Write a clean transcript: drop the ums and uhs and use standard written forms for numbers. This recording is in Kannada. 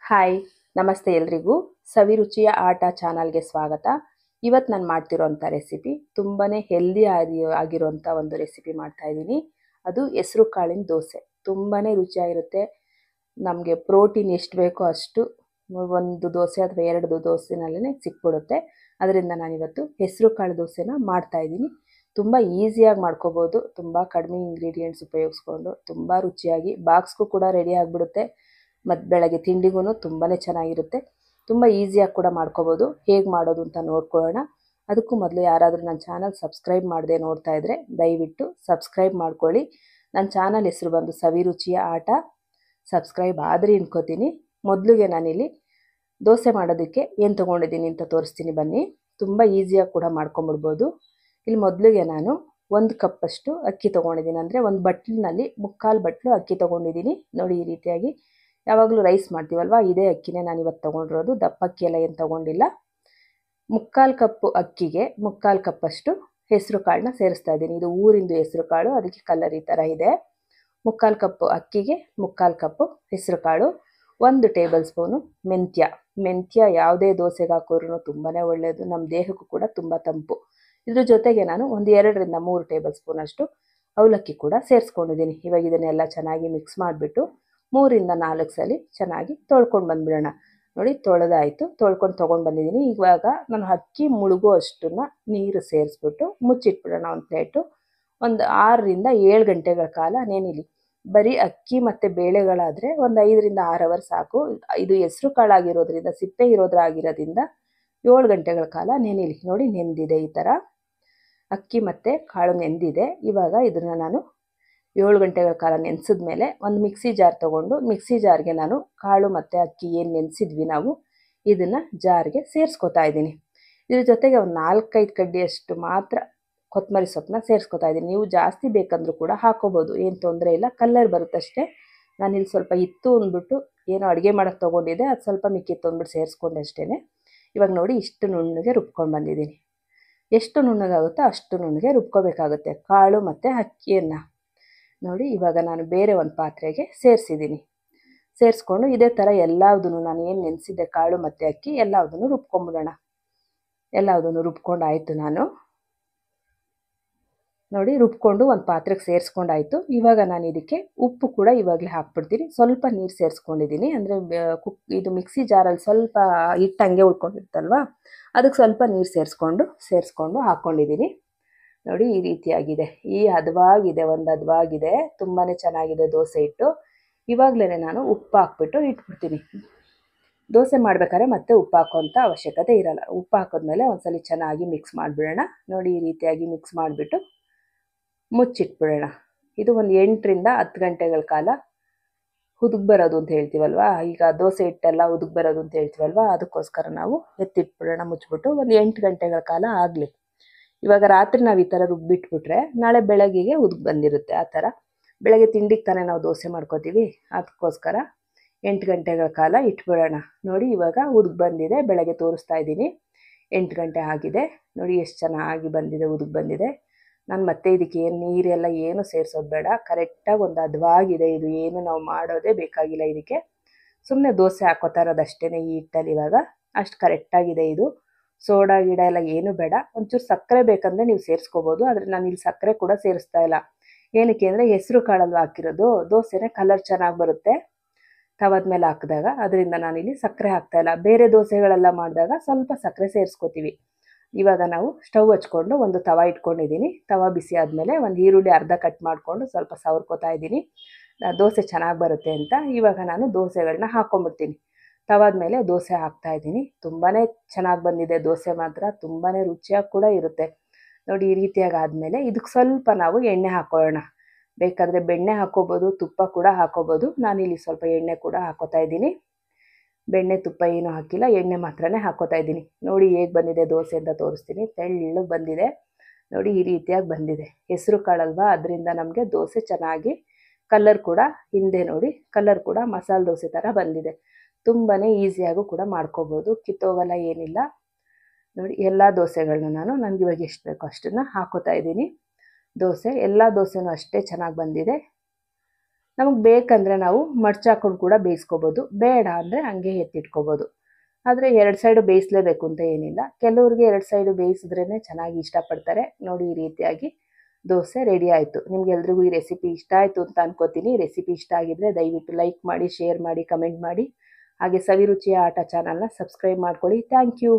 ಹಾಯ್ ನಮಸ್ತೆ ಎಲ್ರಿಗೂ ಸವಿರುಚಿಯ ಆಟ ಚಾನಲ್ಗೆ ಸ್ವಾಗತ. ಇವತ್ತು ನಾನು ಮಾಡ್ತಿರೋಂಥ ರೆಸಿಪಿ ತುಂಬಾ ಹೆಲ್ದಿ ಆಗಿರೋಂಥ ಒಂದು ರೆಸಿಪಿ ಮಾಡ್ತಾ ಇದ್ದೀನಿ. ಅದು ಹೆಸರು ಕಾಳಿನ ದೋಸೆ. ತುಂಬಾ ರುಚಿಯಾಗಿರುತ್ತೆ. ನಮಗೆ ಪ್ರೋಟೀನ್ ಎಷ್ಟು ಬೇಕೋ ಅಷ್ಟು ಒಂದು ದೋಸೆ ಅಥವಾ ಎರಡು ದೋಸೆನಲ್ಲೇ ಸಿಕ್ಬಿಡುತ್ತೆ. ಅದರಿಂದ ನಾನಿವತ್ತು ಹೆಸರು ಕಾಳು ದೋಸೆನ ಮಾಡ್ತಾ ಇದ್ದೀನಿ. ತುಂಬ ಈಸಿಯಾಗಿ ಮಾಡ್ಕೋಬೋದು. ತುಂಬ ಕಡಿಮೆ ಇಂಗ್ರೀಡಿಯೆಂಟ್ಸ್ ಉಪಯೋಗಿಸ್ಕೊಂಡು ತುಂಬ ರುಚಿಯಾಗಿ ಬಾಕ್ಸ್ಗೂ ಕೂಡ ರೆಡಿ ಆಗಿಬಿಡುತ್ತೆ. ಮತ್ತು ಬೆಳಗ್ಗೆ ತಿಂಡಿಗೂ ತುಂಬಾ ಚೆನ್ನಾಗಿರುತ್ತೆ. ತುಂಬ ಈಸಿಯಾಗಿ ಕೂಡ ಮಾಡ್ಕೋಬೋದು. ಹೇಗೆ ಮಾಡೋದು ಅಂತ ನೋಡ್ಕೊಳ್ಳೋಣ. ಅದಕ್ಕೂ ಮೊದಲು ಯಾರಾದರೂ ನನ್ನ ಚಾನಲ್ ಸಬ್ಸ್ಕ್ರೈಬ್ ಮಾಡದೆ ನೋಡ್ತಾ ಇದ್ದರೆ ದಯವಿಟ್ಟು ಸಬ್ಸ್ಕ್ರೈಬ್ ಮಾಡ್ಕೊಳ್ಳಿ. ನನ್ನ ಚಾನಲ್ ಹೆಸರು ಬಂದು ಸವಿರುಚಿಯ ಆಟ. ಸಬ್ಸ್ಕ್ರೈಬ್ ಆದರೆ ಅನ್ಕೋತೀನಿ. ಮೊದಲಿಗೆ ನಾನಿಲ್ಲಿ ದೋಸೆ ಮಾಡೋದಕ್ಕೆ ಏನು ತೊಗೊಂಡಿದ್ದೀನಿ ಅಂತ ತೋರಿಸ್ತೀನಿ ಬನ್ನಿ. ತುಂಬ ಈಸಿಯಾಗಿ ಕೂಡ ಮಾಡ್ಕೊಂಬಿಡ್ಬೋದು. ಇಲ್ಲಿ ಮೊದಲಿಗೆ ನಾನು 1 ಕಪ್ಪಷ್ಟು ಅಕ್ಕಿ ತೊಗೊಂಡಿದ್ದೀನಿ. ಅಂದರೆ ಒಂದು ಬಟ್ಲಿನಲ್ಲಿ 3/4 ಬಟ್ಲು ಅಕ್ಕಿ ತೊಗೊಂಡಿದ್ದೀನಿ. ನೋಡಿ, ಈ ರೀತಿಯಾಗಿ ಯಾವಾಗಲೂ ರೈಸ್ ಮಾಡ್ತೀವಲ್ವ, ಇದೇ ಅಕ್ಕಿನೇ ನಾನು ಇವತ್ತು ತೊಗೊಂಡಿರೋದು. ದಪ್ಪ ಅಕ್ಕಿ ಎಲ್ಲ ಏನು ತೊಗೊಂಡಿಲ್ಲ. 3/4 ಕಪ್ಪು ಅಕ್ಕಿಗೆ 3/4 ಕಪ್ಪಷ್ಟು ಹೆಸರು ಕಾಳನ್ನ ಸೇರಿಸ್ತಾ ಇದ್ದೀನಿ. ಇದು ಊರಿಂದು ಹೆಸರು ಕಾಳು, ಅದಕ್ಕೆ ಕಲರ್ ಈ ಥರ ಇದೆ. 3/4 ಕಪ್ಪು ಅಕ್ಕಿಗೆ 3/4 ಕಪ್ಪು ಹೆಸರು ಕಾಳು. 1 ಟೇಬಲ್ ಸ್ಪೂನು ಮೆಂತ್ಯ ಯಾವುದೇ ದೋಸೆಗೆ ಹಾಕೋದ್ರೂ ತುಂಬಾ ಒಳ್ಳೆಯದು. ನಮ್ಮ ದೇಹಕ್ಕೂ ಕೂಡ ತುಂಬ ತಂಪು. ಇದ್ರ ಜೊತೆಗೆ ನಾನು ಒಂದು 2ರಿಂದ 3 ಟೇಬಲ್ ಸ್ಪೂನಷ್ಟು ಅವಲಕ್ಕಿ ಕೂಡ ಸೇರಿಸ್ಕೊಂಡಿದ್ದೀನಿ. ಇವಾಗ ಇದನ್ನೆಲ್ಲ ಚೆನ್ನಾಗಿ ಮಿಕ್ಸ್ ಮಾಡಿಬಿಟ್ಟು 3ರಿಂದ 4 ಸಲ ಚೆನ್ನಾಗಿ ತೊಳ್ಕೊಂಡು ಬಂದುಬಿಡೋಣ. ನೋಡಿ, ತೊಳೆದಾಯಿತು. ತೊಳ್ಕೊಂಡು ಬಂದಿದ್ದೀನಿ. ಇವಾಗ ನಾನು ಅಕ್ಕಿ ಮುಳುಗೋ ಅಷ್ಟನ್ನು ನೀರು ಸೇರಿಸ್ಬಿಟ್ಟು ಮುಚ್ಚಿಟ್ಬಿಡೋಣ ಒಂದು ಪ್ಲೇಟು. ಒಂದು 6ರಿಂದ 7 ಗಂಟೆಗಳ ಕಾಲ ನೆನಿಲಿ. ಬರೀ ಅಕ್ಕಿ ಮತ್ತು ಬೇಳೆಗಳಾದರೆ ಒಂದು 5ರಿಂದ 6 ಅವರ್ ಸಾಕು. ಇದು ಹೆಸರು ಕಾಳಾಗಿರೋದ್ರಿಂದ, ಸಿಪ್ಪೆ ಆಗಿರೋದ್ರಿಂದ 7 ಗಂಟೆಗಳ ಕಾಲ ನೆನಿಲಿ. ನೋಡಿ, ನೆಂದಿದೆ. ಈ ಥರ ಅಕ್ಕಿ ಮತ್ತು ಕಾಳು ನೆಂದಿದೆ. ಇವಾಗ ಇದನ್ನು ನಾನು 7 ಗಂಟೆಗಳ ಕಾಲ ನೆನೆಸಿದ ಮೇಲೆ ಒಂದು ಮಿಕ್ಸಿ ಜಾರ್ ತೊಗೊಂಡು, ಮಿಕ್ಸಿ ಜಾರ್ಗೆ ನಾನು ಕಾಳು ಮತ್ತು ಅಕ್ಕಿ ಏನು ನೆನೆಸಿದ್ವಿ ನಾವು, ಇದನ್ನು ಜಾರ್ಗೆ ಸೇರಿಸ್ಕೊತಾ ಇದ್ದೀನಿ. ಇದ್ರ ಜೊತೆಗೆ ಒಂದು 4-5 ಕಡ್ಡಿಯಷ್ಟು ಮಾತ್ರ ಕೊತ್ತಂಬರಿ ಸೊಪ್ಪನ್ನ ಸೇರಿಸ್ಕೊತಾ ಇದ್ದೀನಿ. ನೀವು ಜಾಸ್ತಿ ಬೇಕಂದ್ರೂ ಕೂಡ ಹಾಕೋಬೋದು, ಏನು ತೊಂದರೆ ಇಲ್ಲ. ಕಲ್ಲರ್ ಬರುತ್ತಷ್ಟೇ. ನಾನಿಲ್ಲಿ ಸ್ವಲ್ಪ ಇತ್ತು ಅಂದ್ಬಿಟ್ಟು ಏನೋ ಅಡುಗೆ ಮಾಡೋಕ್ಕೆ ತೊಗೊಂಡಿದ್ದೆ, ಅದು ಸ್ವಲ್ಪ ಮಿಕ್ಕಿತ್ತು ಅಂದ್ಬಿಟ್ಟು ಸೇರಿಸ್ಕೊಂಡೆ ಅಷ್ಟೇ. ಇವಾಗ ನೋಡಿ, ಇಷ್ಟು ನುಣ್ಣಗೆ ರುಬ್ಕೊಂಡು ಬಂದಿದ್ದೀನಿ. ಎಷ್ಟು ನುಣ್ಣಗಾಗುತ್ತೋ ಅಷ್ಟು ನುಣ್ಣಗೆ ರುಬ್ಕೋಬೇಕಾಗುತ್ತೆ ಕಾಳು ಮತ್ತು ಅಕ್ಕಿಯನ್ನು. ನೋಡಿ, ಇವಾಗ ನಾನು ಬೇರೆ ಒಂದು ಪಾತ್ರೆಗೆ ಸೇರಿಸ್ಕೊಂಡು ಇದೇ ಥರ ಎಲ್ಲದನ್ನು ನಾನು ಏನು ನೆನೆಸಿದ್ದೆ ಕಾಳು ಮತ್ತು ಅಕ್ಕಿ ಎಲ್ಲದನ್ನು ರುಬ್ಕೊಂಬಿಡೋಣ. ಎಲ್ಲದನ್ನು ರುಬ್ಕೊಂಡಾಯಿತು. ನಾನು ನೋಡಿ ರುಬ್ಕೊಂಡು ಒಂದು ಪಾತ್ರೆಗೆ ಸೇರಿಸ್ಕೊಂಡಾಯಿತು. ಇವಾಗ ನಾನು ಇದಕ್ಕೆ ಉಪ್ಪು ಕೂಡ ಇವಾಗಲೇ ಹಾಕ್ಬಿಡ್ತೀನಿ. ಸ್ವಲ್ಪ ನೀರು ಸೇರಿಸ್ಕೊಂಡಿದ್ದೀನಿ. ಅಂದರೆ ಇದು ಮಿಕ್ಸಿ ಜಾರಲ್ಲಿ ಸ್ವಲ್ಪ ಹಿಟ್ಟು ಹಂಗೆ ಉಳ್ಕೊಂಡಿರ್ತಲ್ವ, ಅದಕ್ಕೆ ಸ್ವಲ್ಪ ನೀರು ಸೇರಿಸ್ಕೊಂಡು ಹಾಕ್ಕೊಂಡಿದ್ದೀನಿ. ನೋಡಿ, ಈ ರೀತಿಯಾಗಿದೆ. ಒಂದು ಹದವಾಗಿದೆ. ತುಂಬಾ ಚೆನ್ನಾಗಿದೆ ದೋಸೆ ಹಿಟ್ಟು. ಇವಾಗಲೇ ನಾನು ಉಪ್ಪು ಹಾಕ್ಬಿಟ್ಟು ಇಟ್ಬಿಡ್ತೀನಿ. ದೋಸೆ ಮಾಡ್ಬೇಕಾದ್ರೆ ಮತ್ತೆ ಉಪ್ಪು ಹಾಕೋಂಥ ಅವಶ್ಯಕತೆ ಇರಲ್ಲ. ಉಪ್ಪು ಹಾಕಿದ್ಮೇಲೆ ಒಂದ್ಸಲ ಚೆನ್ನಾಗಿ ಮಿಕ್ಸ್ ಮಾಡಿಬಿಡೋಣ. ನೋಡಿ, ಈ ರೀತಿಯಾಗಿ ಮಿಕ್ಸ್ ಮಾಡಿಬಿಟ್ಟು ಮುಚ್ಚಿಟ್ಬಿಡೋಣ. ಇದು ಒಂದು 8ರಿಂದ 10 ಗಂಟೆಗಳ ಕಾಲ ಹುದುಗ್ ಬರೋದು ಅಂತ ಹೇಳ್ತೀವಲ್ವ, ಈಗ ದೋಸೆ ಹಿಟ್ಟೆಲ್ಲ ಹುದುಗ್ ಬರೋದು ಅಂತ ಹೇಳ್ತೀವಲ್ವ, ಅದಕ್ಕೋಸ್ಕರ ನಾವು ಎತ್ತಿಟ್ಬಿಡೋಣ ಮುಚ್ಚಿಬಿಟ್ಟು. ಒಂದು 8 ಗಂಟೆಗಳ ಕಾಲ ಆಗಲಿ. ಇವಾಗ ರಾತ್ರಿ ನಾವು ಈ ಥರ ರುಬ್ಬಿಟ್ಬಿಟ್ರೆ ನಾಳೆ ಬೆಳಗ್ಗೆಗೆ ಹುದುಗ್ ಬಂದಿರುತ್ತೆ. ಆ ಥರ ಬೆಳಗ್ಗೆ ತಿಂಡಿಗೆ ತಾನೇ ನಾವು ದೋಸೆ ಮಾಡ್ಕೋತೀವಿ, ಅದಕ್ಕೋಸ್ಕರ 8 ಗಂಟೆಗಳ ಕಾಲ ಇಟ್ಬಿಡೋಣ. ನೋಡಿ, ಇವಾಗ ಹುದುಗ್ ಬಂದಿದೆ. ಬೆಳಗ್ಗೆ ತೋರಿಸ್ತಾ ಇದ್ದೀನಿ. 8 ಗಂಟೆ ಆಗಿದೆ. ನೋಡಿ ಎಷ್ಟು ಚೆನ್ನಾಗಿ ಬಂದಿದೆ, ಹುದುಗ್ ಬಂದಿದೆ. ನಾನು ಮತ್ತೆ ಇದಕ್ಕೆ ನೀರೆಲ್ಲ ಏನು ಸೇರಿಸೋದು ಬೇಡ. ಕರೆಕ್ಟಾಗಿ ಒಂದು ಹದವಾಗಿದೆ. ಇದು ಏನು ನಾವು ಮಾಡೋದೇ ಬೇಕಾಗಿಲ್ಲ. ಇದಕ್ಕೆ ಸುಮ್ಮನೆ ದೋಸೆ ಹಾಕೋತಾ ಇರೋದಷ್ಟೇ ಈ ಹಿಟ್ಟಲ್ಲಿ. ಇವಾಗ ಅಷ್ಟು ಕರೆಕ್ಟಾಗಿದೆ. ಇದು ಸೋಡಾ ಗಿಡ ಎಲ್ಲ ಏನು ಬೇಡ. ಒಂಚೂರು ಸಕ್ಕರೆ ಬೇಕಂದರೆ ನೀವು ಸೇರಿಸ್ಕೋಬೋದು. ಆದರೆ ನಾನು ಇಲ್ಲಿ ಸಕ್ಕರೆ ಕೂಡ ಸೇರಿಸ್ತಾ ಇಲ್ಲ. ಏನಕ್ಕೆ ಅಂದರೆ ಹೆಸರು ಕಾಳಲ್ವ ಹಾಕಿರೋದು, ದೋಸೆನೇ ಕಲರ್ ಚೆನ್ನಾಗಿ ಬರುತ್ತೆ ತವದ ಮೇಲೆ ಹಾಕಿದಾಗ. ಅದರಿಂದ ನಾನಿಲ್ಲಿ ಸಕ್ಕರೆ ಹಾಕ್ತಾಯಿಲ್ಲ. ಬೇರೆ ದೋಸೆಗಳೆಲ್ಲ ಮಾಡಿದಾಗ ಸ್ವಲ್ಪ ಸಕ್ಕರೆ ಸೇರಿಸ್ಕೋತೀವಿ. ಇವಾಗ ನಾವು ಸ್ಟವ್ ಹಚ್ಕೊಂಡು ಒಂದು ತವ ಇಟ್ಕೊಂಡಿದ್ದೀನಿ. ತವ ಬಿಸಿ ಆದಮೇಲೆ ಒಂದು ಈರುಳ್ಳಿ ಅರ್ಧ ಕಟ್ ಮಾಡಿಕೊಂಡು ಸ್ವಲ್ಪ ಸವರ್ಕೋತಾ ಇದ್ದೀನಿ, ದೋಸೆ ಚೆನ್ನಾಗಿ ಬರುತ್ತೆ ಅಂತ. ಇವಾಗ ನಾನು ದೋಸೆಗಳನ್ನ ಹಾಕ್ಕೊಂಬಿಡ್ತೀನಿ. ತವಾದ ಮೇಲೆ ದೋಸೆ ಹಾಕ್ತಾಯಿದ್ದೀನಿ. ತುಂಬಾ ಚೆನ್ನಾಗಿ ಬಂದಿದೆ ದೋಸೆ ಮಾತ್ರ. ತುಂಬಾ ರುಚಿಯಾಗಿ ಕೂಡ ಇರುತ್ತೆ. ನೋಡಿ, ಈ ರೀತಿಯಾಗಿ ಆದಮೇಲೆ ಇದಕ್ಕೆ ಸ್ವಲ್ಪ ನಾವು ಎಣ್ಣೆ ಹಾಕ್ಕೊಳ್ಳೋಣ. ಬೇಕಾದರೆ ಬೆಣ್ಣೆ ಹಾಕ್ಕೋಬೋದು, ತುಪ್ಪ ಕೂಡ ಹಾಕ್ಕೋಬೋದು. ನಾನಿಲ್ಲಿ ಸ್ವಲ್ಪ ಎಣ್ಣೆ ಕೂಡ ಹಾಕ್ಕೋತಾ ಇದ್ದೀನಿ. ಬೆಣ್ಣೆ ತುಪ್ಪ ಏನೂ ಹಾಕಿಲ್ಲ, ಎಣ್ಣೆ ಮಾತ್ರನೇ ಹಾಕ್ಕೋತಾ ಇದ್ದೀನಿ. ನೋಡಿ ಹೇಗೆ ಬಂದಿದೆ ದೋಸೆ ಅಂತ ತೋರಿಸ್ತೀನಿ. ತೆಳ್ಳಗೆ ಬಂದಿದೆ. ನೋಡಿ, ಈ ರೀತಿಯಾಗಿ ಬಂದಿದೆ. ಹೆಸರು ಕಾಳಲ್ವಾ, ಅದರಿಂದ ನಮಗೆ ದೋಸೆ ಚೆನ್ನಾಗಿ ಕಲರ್ ಕೂಡ ಹಿಂದೆ ನೋಡಿ ಕಲರ್ ಕೂಡ ಮಸಾಲೆ ದೋಸೆ ಥರ ಬಂದಿದೆ. ತುಂಬಾ ಈಸಿಯಾಗೂ ಕೂಡ ಮಾಡ್ಕೋಬೋದು, ಕಿತ್ತೋಗಲ್ಲ, ಏನಿಲ್ಲ. ನೋಡಿ, ಎಲ್ಲ ದೋಸೆಗಳನ್ನ ನನಗೆ ಇವಾಗ ಎಷ್ಟು ಬೇಕೋ ಅಷ್ಟನ್ನು ಹಾಕ್ಕೋತಾ ಇದ್ದೀನಿ. ಎಲ್ಲ ದೋಸೆನೂ ಅಷ್ಟೇ ಚೆನ್ನಾಗಿ ಬಂದಿದೆ. ನಮಗೆ ಬೇಕಂದರೆ ನಾವು ಮಡ್ಚಾಕೊಂಡು ಕೂಡ ಬೇಯಿಸ್ಕೋಬೋದು, ಬೇಡ ಅಂದರೆ ಹಂಗೆ ಎತ್ತಿಟ್ಕೋಬೋದು. ಆದರೆ 2 ಸೈಡು ಬೇಯಿಸಲೇಬೇಕು ಅಂತ ಏನಿಲ್ಲ. ಕೆಲವ್ರಿಗೆ 2 ಸೈಡು ಬೇಯಿಸಿದ್ರೇ ಚೆನ್ನಾಗಿ ಇಷ್ಟಪಡ್ತಾರೆ. ನೋಡಿ ಈ ರೀತಿಯಾಗಿ ದೋಸೆ ರೆಡಿ ಆಯಿತು. ನಿಮ್ಗೆಲ್ರಿಗೂ ಈ ರೆಸಿಪಿ ಇಷ್ಟ ಆಯಿತು ಅಂತ ಅನ್ಕೋತೀನಿ. ರೆಸಿಪಿ ಇಷ್ಟ ಆಗಿದ್ದರೆ ದಯವಿಟ್ಟು ಲೈಕ್ ಮಾಡಿ, ಶೇರ್ ಮಾಡಿ, ಕಮೆಂಟ್ ಮಾಡಿ. ಹಾಗೆ ಸವಿರುಚಿಯ ಆಟ ಚಾನಲ್ನ ಸಬ್ಸ್ಕ್ರೈಬ್ ಮಾಡ್ಕೊಳ್ಳಿ. Thank you.